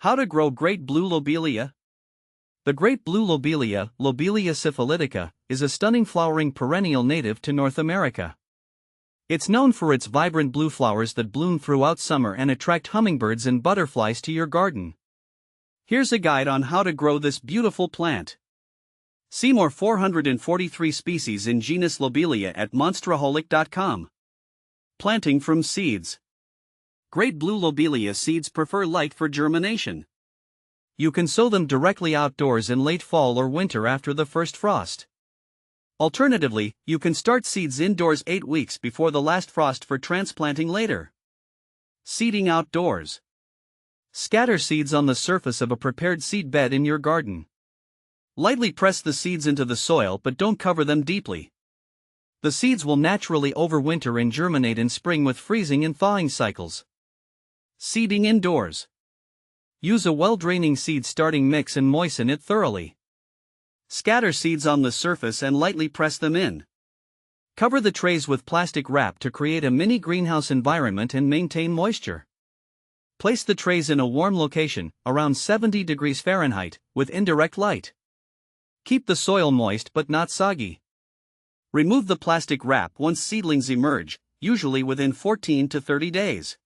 How to grow great blue lobelia? The great blue lobelia, Lobelia Siphilitica, is a stunning flowering perennial native to North America. It's known for its vibrant blue flowers that bloom throughout summer and attract hummingbirds and butterflies to your garden. Here's a guide on how to grow this beautiful plant. See more 443 species in genus Lobelia at monsteraholic.com. Planting from seeds. Great blue lobelia seeds prefer light for germination. You can sow them directly outdoors in late fall or winter after the first frost. Alternatively, you can start seeds indoors 8 weeks before the last frost for transplanting later. Seeding outdoors. Scatter seeds on the surface of a prepared seed bed in your garden. Lightly press the seeds into the soil but don't cover them deeply. The seeds will naturally overwinter and germinate in spring with freezing and thawing cycles. Seeding indoors. Use a well-draining seed starting mix and moisten it thoroughly. Scatter seeds on the surface and lightly press them in. Cover the trays with plastic wrap to create a mini greenhouse environment and maintain moisture. Place the trays in a warm location, around 70 degrees Fahrenheit, with indirect light. Keep the soil moist but not soggy. Remove the plastic wrap once seedlings emerge, usually within 14 to 30 days.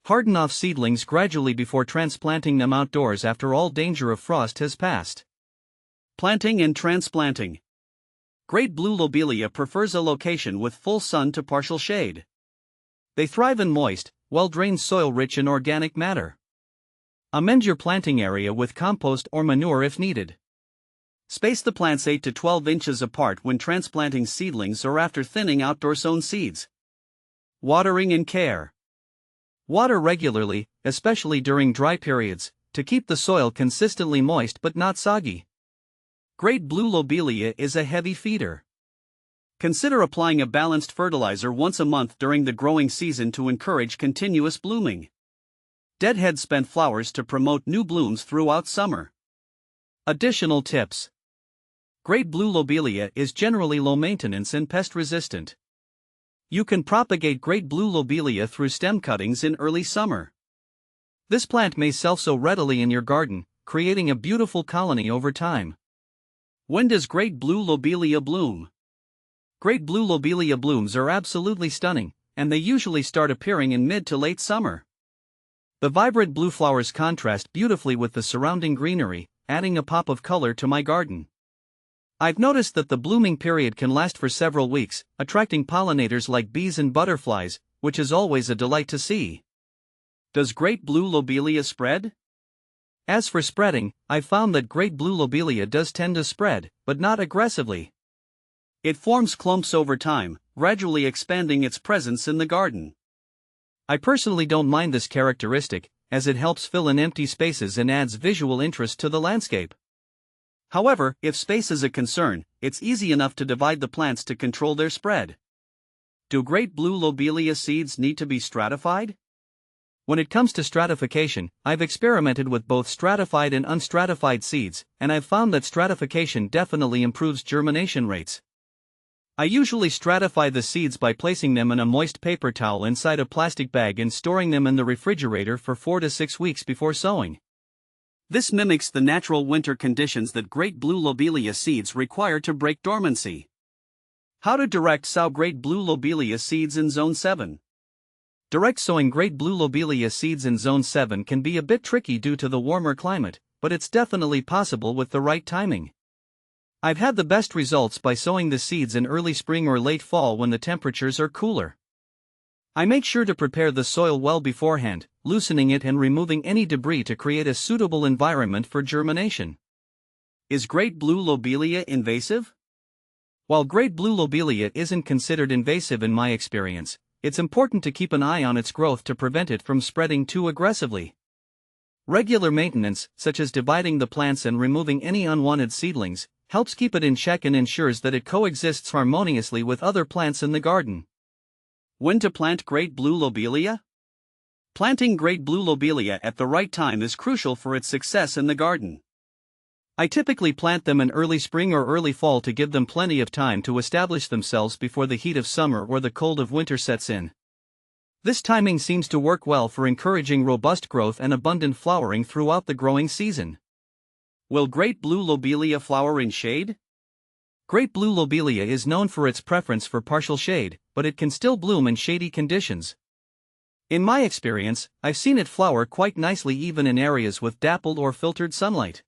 Harden off seedlings gradually before transplanting them outdoors after all danger of frost has passed. Planting and transplanting. Great blue lobelia prefers a location with full sun to partial shade. They thrive in moist, well-drained soil rich in organic matter. Amend your planting area with compost or manure if needed. Space the plants 8 to 12 inches apart when transplanting seedlings or after thinning outdoor sown seeds. Watering and care. Water regularly, especially during dry periods, to keep the soil consistently moist but not soggy. Great blue lobelia is a heavy feeder. Consider applying a balanced fertilizer once a month during the growing season to encourage continuous blooming. Deadhead spent flowers to promote new blooms throughout summer. Additional tips. Great blue lobelia is generally low maintenance and pest resistant. You can propagate great blue lobelia through stem cuttings in early summer. This plant may self-sow readily in your garden, creating a beautiful colony over time. When does great blue lobelia bloom? Great blue lobelia blooms are absolutely stunning, and they usually start appearing in mid to late summer. The vibrant blue flowers contrast beautifully with the surrounding greenery, adding a pop of color to my garden. I've noticed that the blooming period can last for several weeks, attracting pollinators like bees and butterflies, which is always a delight to see. Does great blue lobelia spread? As for spreading, I've found that great blue lobelia does tend to spread, but not aggressively. It forms clumps over time, gradually expanding its presence in the garden. I personally don't mind this characteristic, as it helps fill in empty spaces and adds visual interest to the landscape. However, if space is a concern, it's easy enough to divide the plants to control their spread. Do great blue lobelia seeds need to be stratified? When it comes to stratification, I've experimented with both stratified and unstratified seeds, and I've found that stratification definitely improves germination rates. I usually stratify the seeds by placing them in a moist paper towel inside a plastic bag and storing them in the refrigerator for 4 to 6 weeks before sowing. This mimics the natural winter conditions that great blue lobelia seeds require to break dormancy. How to direct sow great blue lobelia seeds in Zone 7. Direct sowing great blue lobelia seeds in Zone 7 can be a bit tricky due to the warmer climate, but it's definitely possible with the right timing. I've had the best results by sowing the seeds in early spring or late fall when the temperatures are cooler. I make sure to prepare the soil well beforehand, loosening it and removing any debris to create a suitable environment for germination. Is great blue lobelia invasive? While great blue lobelia isn't considered invasive in my experience, it's important to keep an eye on its growth to prevent it from spreading too aggressively. Regular maintenance, such as dividing the plants and removing any unwanted seedlings, helps keep it in check and ensures that it coexists harmoniously with other plants in the garden. When to plant great blue lobelia? Planting great blue lobelia at the right time is crucial for its success in the garden. I typically plant them in early spring or early fall to give them plenty of time to establish themselves before the heat of summer or the cold of winter sets in. This timing seems to work well for encouraging robust growth and abundant flowering throughout the growing season. Will great blue lobelia flower in shade? Great blue lobelia is known for its preference for partial shade, but it can still bloom in shady conditions. In my experience, I've seen it flower quite nicely even in areas with dappled or filtered sunlight.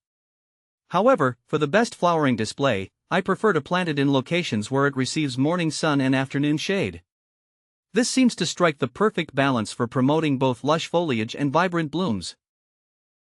However, for the best flowering display, I prefer to plant it in locations where it receives morning sun and afternoon shade. This seems to strike the perfect balance for promoting both lush foliage and vibrant blooms.